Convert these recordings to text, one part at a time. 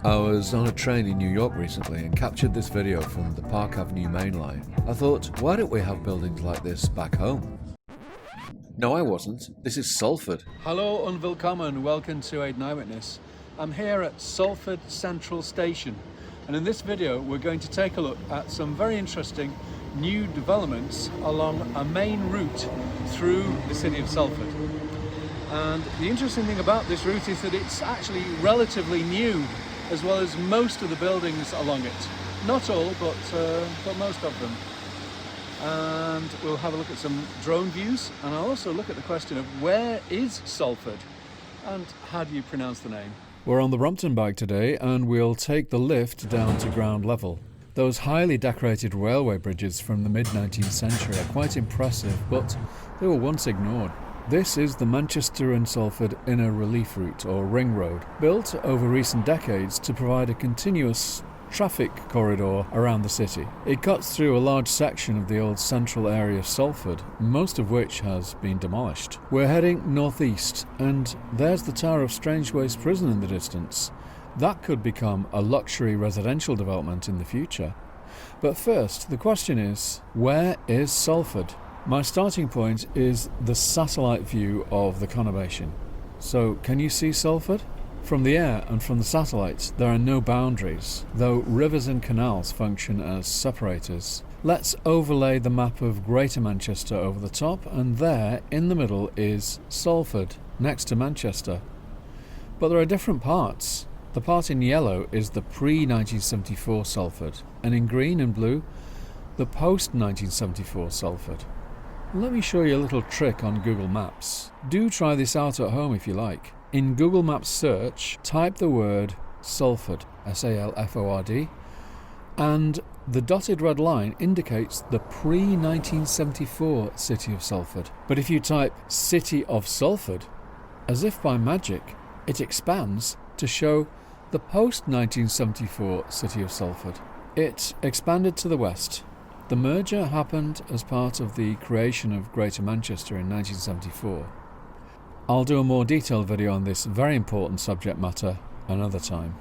I was on a train in New York recently and captured this video from the Park Avenue main line. I thought, why don't we have buildings like this back home? No, I wasn't. This is Salford. Hello and willkommen, welcome to AidanEyewitness. I'm here at Salford Central Station, and in this video we're going to take a look at some very interesting new developments along a main route through the city of Salford. And the interesting thing about this route is that it's actually relatively new, as well as most of the buildings along it. Not all, but most of them. And we'll have a look at some drone views, and I'll also look at the question of where is Salford and how do you pronounce the name? We're on the Brompton bike today, and we'll take the lift down to ground level. Those highly decorated railway bridges from the mid-19th century are quite impressive, but they were once ignored. This is the Manchester and Salford Inner Relief Route, or Ring Road, built over recent decades to provide a continuous traffic corridor around the city. It cuts through a large section of the old central area of Salford, most of which has been demolished. We're heading northeast, and there's the Tower of Strangeways Prison in the distance. That could become a luxury residential development in the future. But first, the question is, where is Salford? My starting point is the satellite view of the conurbation. So, can you see Salford? From the air and from the satellite, there are no boundaries, though rivers and canals function as separators. Let's overlay the map of Greater Manchester over the top, and there, in the middle, is Salford, next to Manchester. But there are different parts. The part in yellow is the pre-1974 Salford, and in green and blue, the post-1974 Salford. Let me show you a little trick on Google Maps. Do try this out at home if you like. In Google Maps search, type the word Salford, S-A-L-F-O-R-D, and the dotted red line indicates the pre-1974 city of Salford. But if you type City of Salford, as if by magic, it expands to show the post-1974 city of Salford. It expanded to the west. The merger happened as part of the creation of Greater Manchester in 1974. I'll do a more detailed video on this very important subject matter another time.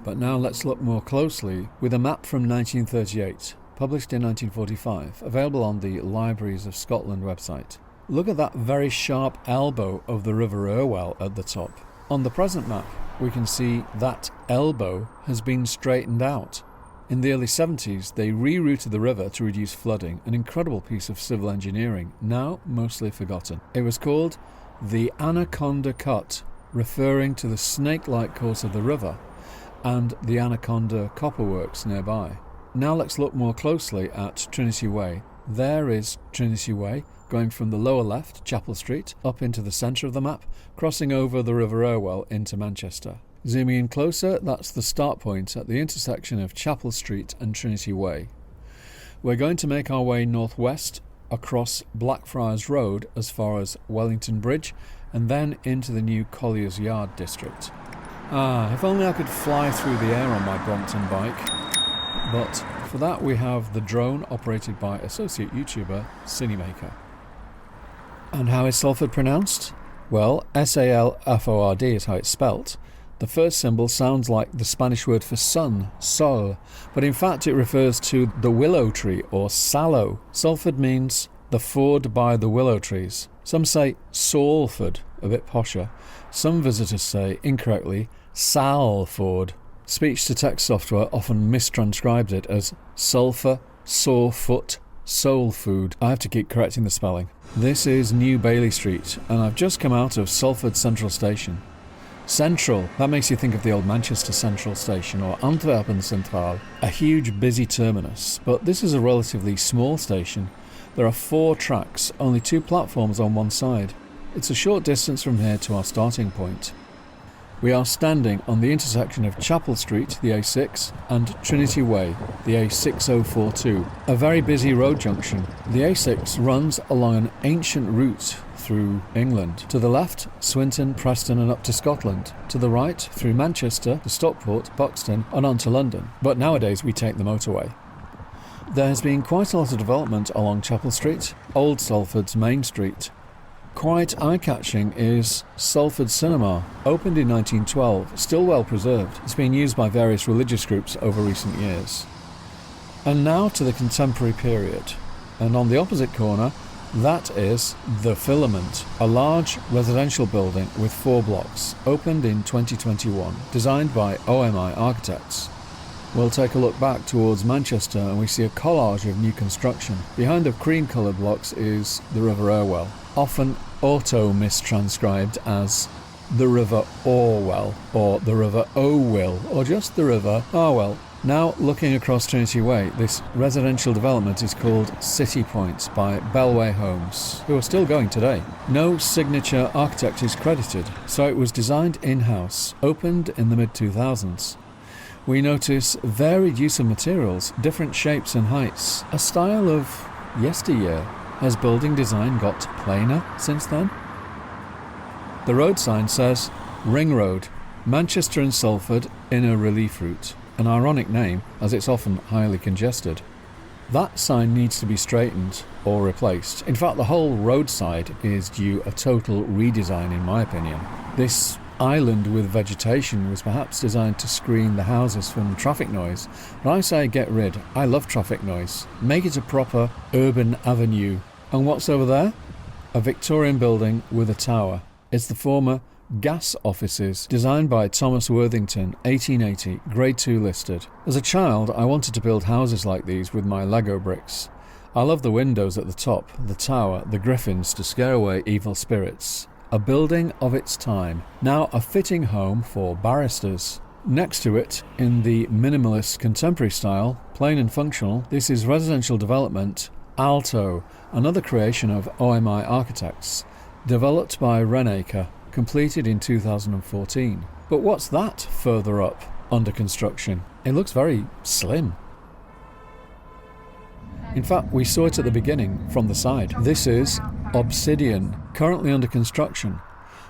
But now let's look more closely with a map from 1938, published in 1945, available on the Libraries of Scotland website. Look at that very sharp elbow of the River Irwell at the top. On the present map, we can see that elbow has been straightened out. In the early 70s, they rerouted the river to reduce flooding, an incredible piece of civil engineering, now mostly forgotten. It was called the Anaconda Cut, referring to the snake-like course of the river and the Anaconda copperworks nearby. Now let's look more closely at Trinity Way. There is Trinity Way, going from the lower left, Chapel Street, up into the centre of the map, crossing over the River Irwell into Manchester. Zooming in closer, that's the start point at the intersection of Chapel Street and Trinity Way. We're going to make our way northwest across Black Friars Road as far as Wellington Bridge, and then into the new Colliers Yard district. If only I could fly through the air on my Brompton bike. But for that we have the drone operated by associate YouTuber Cinemaker. And how is Salford pronounced? Well, S-A-L-F-O-R-D is how it's spelt. The first symbol sounds like the Spanish word for sun, sol, but in fact it refers to the willow tree, or sallow. Salford means the ford by the willow trees. Some say Salford, a bit posher. Some visitors say, incorrectly, Salford. Speech-to-text software often mistranscribes it as sulphur, sore foot, soul food. I have to keep correcting the spelling. This is New Bailey Street, and I've just come out of Salford Central Station. Central, that makes you think of the old Manchester Central Station or Antwerpen Centraal, a huge busy terminus, but this is a relatively small station. There are 4 tracks, only 2 platforms on one side. It's a short distance from here to our starting point. We are standing on the intersection of Chapel Street, the A6, and Trinity Way, the A6042, a very busy road junction. The A6 runs along an ancient route through England. To the left, Swinton, Preston and up to Scotland. To the right, through Manchester, to Stockport, Buxton and on to London. But nowadays we take the motorway. There has been quite a lot of development along Chapel Street, Old Salford's main street. Quite eye-catching is Salford Cinema, opened in 1912, still well preserved. It's been used by various religious groups over recent years. And now to the contemporary period. And on the opposite corner, that is the Filament, a large residential building with 4 blocks, opened in 2021, designed by OMI architects. We'll take a look back towards Manchester and we see a collage of new construction. Behind the cream-coloured blocks is the River Irwell, often auto-mistranscribed as the River Orwell, or the River Owill, or just the River Arwell. Now, looking across Trinity Way, this residential development is called City Point by Bellway Homes, who are still going today. No signature architect is credited, so it was designed in-house, opened in the mid-2000s. We notice varied use of materials, different shapes and heights, a style of yesteryear. Has building design got plainer since then? The road sign says Ring Road, Manchester and Salford Inner Relief Route, an ironic name as it's often highly congested. That sign needs to be straightened or replaced. In fact, the whole roadside is due a total redesign in my opinion. This island with vegetation was perhaps designed to screen the houses from traffic noise, but I say get rid. I love traffic noise. Make it a proper urban avenue. And what's over there? A Victorian building with a tower. It's the former gas offices, designed by Thomas Worthington, 1880, Grade 2 listed. As a child, I wanted to build houses like these with my Lego bricks. I love the windows at the top, the tower, the griffins to scare away evil spirits. A building of its time, now a fitting home for barristers. Next to it, in the minimalist contemporary style, plain and functional, this is residential development Alto, another creation of OMI architects, developed by Renault, completed in 2014. But what's that further up, under construction? It looks very slim. In fact, we saw it at the beginning, from the side. This is Obsidian, currently under construction.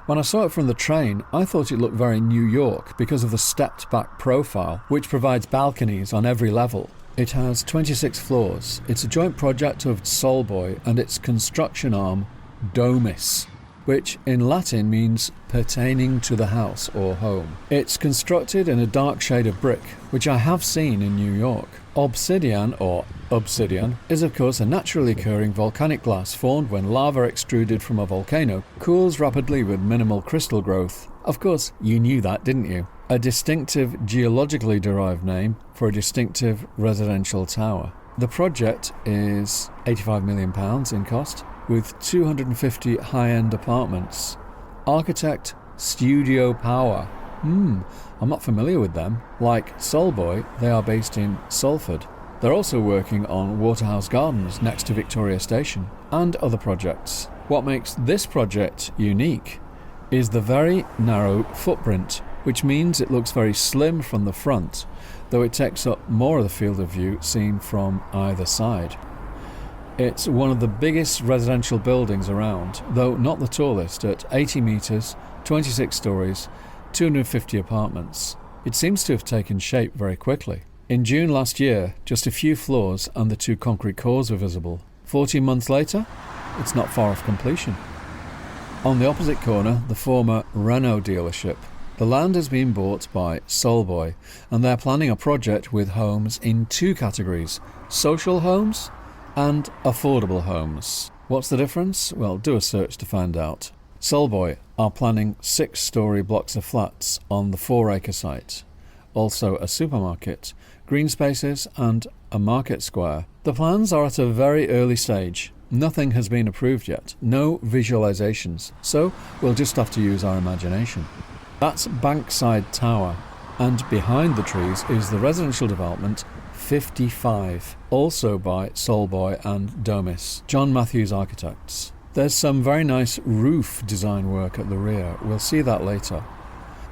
When I saw it from the train, I thought it looked very New York because of the stepped-back profile, which provides balconies on every level. It has 26 floors. It's a joint project of Solboy and its construction arm, Domus, which in Latin means pertaining to the house or home. It's constructed in a dark shade of brick, which I have seen in New York. Obsidian, or Obsidian, is of course a naturally occurring volcanic glass formed when lava extruded from a volcano cools rapidly with minimal crystal growth. Of course, you knew that, didn't you? A distinctive geologically derived name for a distinctive residential tower. The project is £85 million in cost, with 250 high-end apartments. Architect Studio Power. I'm not familiar with them. Like Solboy, they are based in Salford. They're also working on Waterhouse Gardens next to Victoria Station and other projects. What makes this project unique is the very narrow footprint, which means it looks very slim from the front, though it takes up more of the field of view seen from either side. It's one of the biggest residential buildings around, though not the tallest, at 80 metres, 26 stories, 250 apartments. It seems to have taken shape very quickly. In June last year, just a few floors and the 2 concrete cores were visible. 14 months later, it's not far off completion. On the opposite corner, the former Renault dealership. The land has been bought by Solboy, and they're planning a project with homes in 2 categories: social homes and affordable homes. What's the difference? Well, do a search to find out. Solboy are planning 6-storey blocks of flats on the 4-acre site. Also a supermarket, green spaces and a market square. The plans are at a very early stage. Nothing has been approved yet, no visualisations, so we'll just have to use our imagination. That's Bankside Tower, and behind the trees is the residential development 55, also by Solboy and Domus, John Matthews Architects. There's some very nice roof design work at the rear, we'll see that later.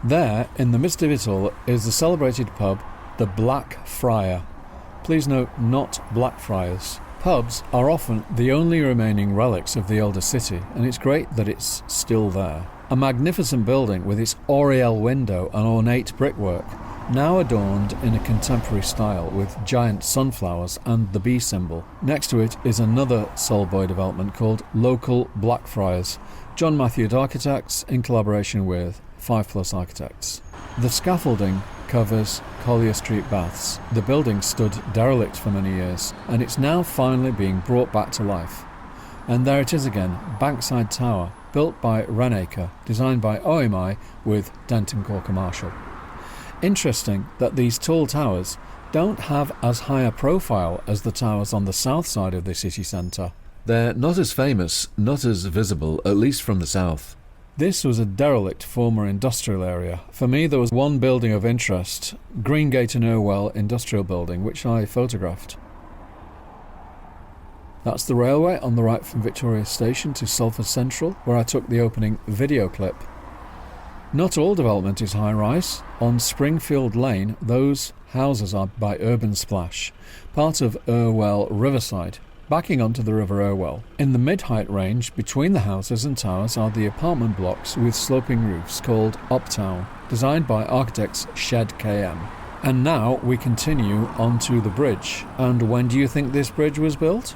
There, in the midst of it all, is the celebrated pub, the Black Friar. Please note, not Black Friars. Pubs are often the only remaining relics of the older city, and it's great that it's still there. A magnificent building with its oriel window and ornate brickwork, now adorned in a contemporary style with giant sunflowers and the bee symbol. Next to it is another Solboy development called Local Black Friars, John Matthews Architects in collaboration with 5+ Architects. The scaffolding covers Collier Street Baths. The building stood derelict for many years, and it's now finally being brought back to life. And there it is again, Bankside Tower, built by Renault, designed by OMI with Denton Corker Marshall. Interesting that these tall towers don't have as high a profile as the towers on the south side of the city centre. They're not as famous, not as visible, at least from the south. This was a derelict former industrial area. For me, there was one building of interest, Greengate and Irwell Industrial Building, which I photographed. That's the railway on the right from Victoria Station to Salford Central, where I took the opening video clip. Not all development is high-rise. On Springfield Lane, those houses are by Urban Splash, part of Irwell Riverside, backing onto the River Irwell. In the mid-height range between the houses and towers are the apartment blocks with sloping roofs called Uptown, designed by architects Shed KM. And now we continue onto the bridge. And when do you think this bridge was built?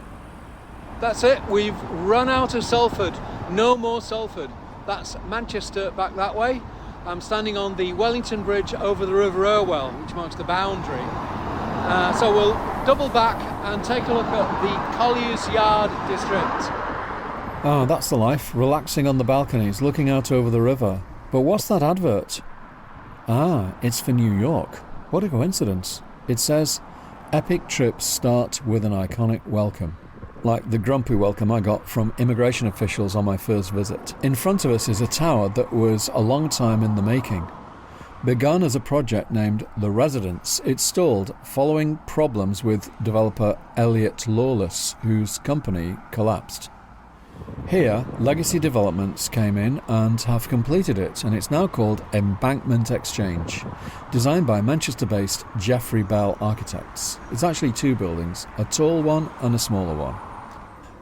That's it, we've run out of Salford. No more Salford. That's Manchester back that way. I'm standing on the Wellington Bridge over the River Irwell, which marks the boundary. So we'll double back and take a look at the Colliers Yard district. Ah, that's the life, relaxing on the balconies, looking out over the river. But what's that advert? Ah, it's for New York. What a coincidence. It says, "Epic trips start with an iconic welcome." Like the grumpy welcome I got from immigration officials on my first visit. In front of us is a tower that was a long time in the making. Begun as a project named The Residence, it stalled following problems with developer Elliott Lawless, whose company collapsed. Here, Legacy Developments came in and have completed it, and it's now called Embankment Exchange, designed by Manchester-based Geoffrey Bell Architects. It's actually two buildings, a tall one and a smaller one.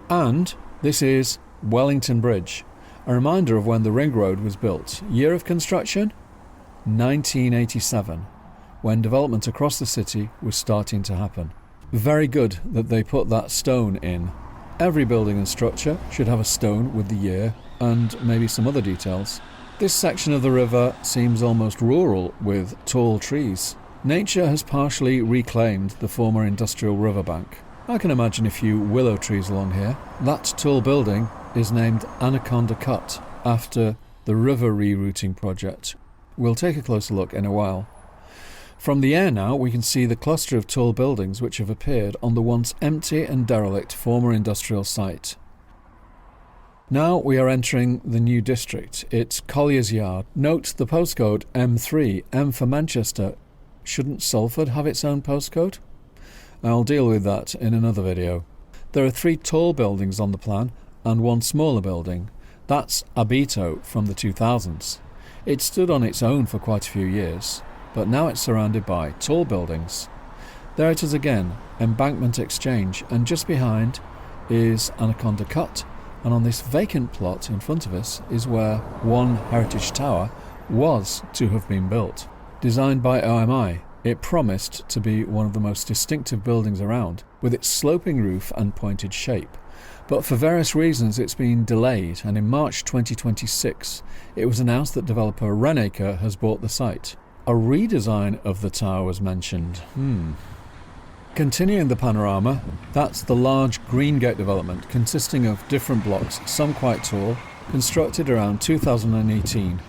And this is Wellington Bridge, a reminder of when the ring road was built. Year of construction? 1987, when development across the city was starting to happen. Very good that they put that stone in. Every building and structure should have a stone with the year and maybe some other details. This section of the river seems almost rural with tall trees. Nature has partially reclaimed the former industrial riverbank. I can imagine a few willow trees along here. That tall building is named Anaconda Cut, after the river rerouting project. We'll take a closer look in a while. From the air now, we can see the cluster of tall buildings which have appeared on the once empty and derelict former industrial site. Now we are entering the new district. It's Colliers Yard. Note the postcode M3, M for Manchester. Shouldn't Salford have its own postcode? I'll deal with that in another video. There are 3 tall buildings on the plan and 1 smaller building. That's Abito from the 2000s. It stood on its own for quite a few years, but now it's surrounded by tall buildings. There it is again, Embankment Exchange, and just behind is Anaconda Cut, and on this vacant plot in front of us is where one heritage tower was to have been built. Designed by OMI, it promised to be one of the most distinctive buildings around, with its sloping roof and pointed shape. But for various reasons it's been delayed, and in March 2026 it was announced that developer Renault has bought the site. A redesign of the tower was mentioned. Continuing the panorama, that's the large Greengate development consisting of different blocks, some quite tall, constructed around 2018.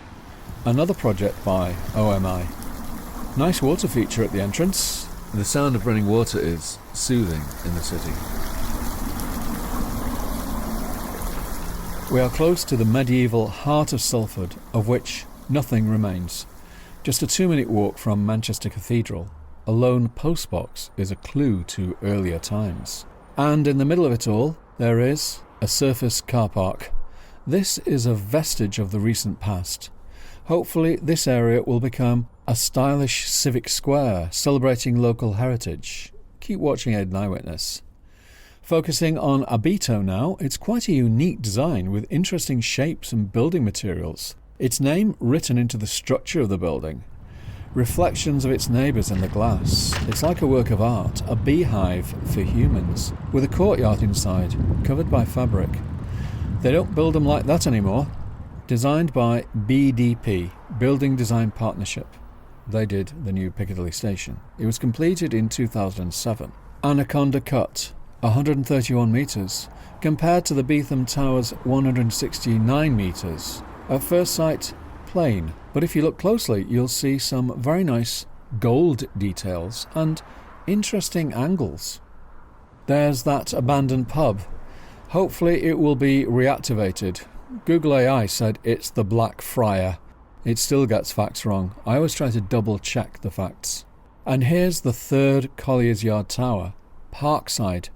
Another project by OMI. Nice water feature at the entrance. The sound of running water is soothing in the city. We are close to the medieval heart of Salford, of which nothing remains. Just a 2-minute walk from Manchester Cathedral. A lone postbox is a clue to earlier times. And in the middle of it all, there is a surface car park. This is a vestige of the recent past. Hopefully this area will become a stylish civic square celebrating local heritage. Keep watching AidanEyewitness. Focusing on Abito now, it's quite a unique design with interesting shapes and building materials. Its name written into the structure of the building. reflections of its neighbours in the glass. It's like a work of art, a beehive for humans, with a courtyard inside, covered by fabric. They don't build them like that anymore. Designed by BDP, Building Design Partnership. They did the new Piccadilly station. It was completed in 2007. Anaconda Cut, 131 metres, compared to the Beetham Tower's 169 metres. At first sight, plain, but if you look closely, you'll see some very nice gold details and interesting angles. There's that abandoned pub. Hopefully it will be reactivated. Google AI said it's the Black Friar. It still gets facts wrong. I always try to double check the facts. And here's the third Colliers Yard tower, Parkside,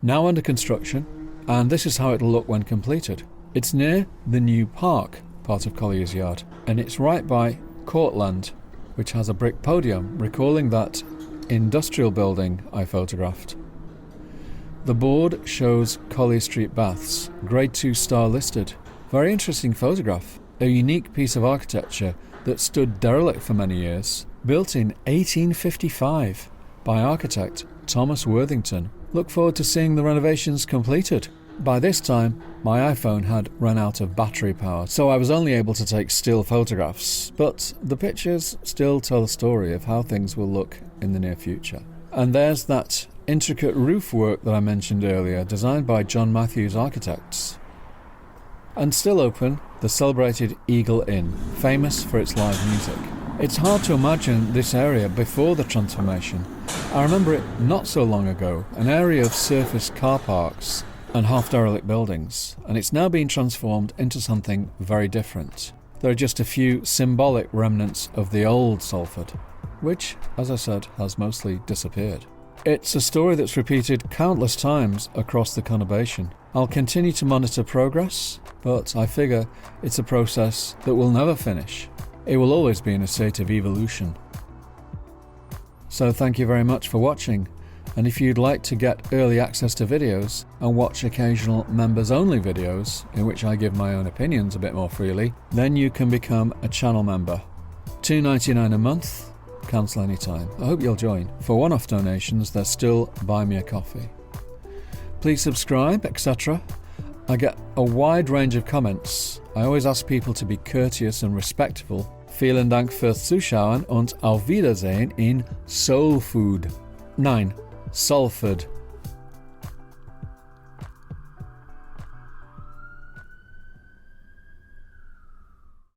now under construction, and this is how it'll look when completed. It's near the new park, part of Colliers Yard, and it's right by Courtland, which has a brick podium, recalling that industrial building I photographed. The board shows Collier Street Baths, grade 2 star listed. Very interesting photograph, a unique piece of architecture that stood derelict for many years, built in 1855 by architect Thomas Worthington. Look forward to seeing the renovations completed. By this time, my iPhone had run out of battery power, so I was only able to take still photographs, but the pictures still tell a story of how things will look in the near future. And there's that intricate roof work that I mentioned earlier, designed by John Matthews Architects. And still open, the celebrated Eagle Inn, famous for its live music. It's hard to imagine this area before the transformation. I remember it not so long ago, an area of surface car parks and half-derelict buildings, and it's now been transformed into something very different. There are just a few symbolic remnants of the old Salford, which, as I said, has mostly disappeared. It's a story that's repeated countless times across the conurbation. I'll continue to monitor progress, but I figure it's a process that will never finish. It will always be in a state of evolution. So thank you very much for watching, and if you'd like to get early access to videos and watch occasional members-only videos in which I give my own opinions a bit more freely, then you can become a channel member. $2.99 a month. Cancel anytime. I hope you'll join. For one-off donations, there's still Buy Me a Coffee. Please subscribe, etc. I get a wide range of comments. I always ask people to be courteous and respectful. Vielen Dank fürs Zuschauen und auf Wiedersehen in Soul Food. 9. Salford.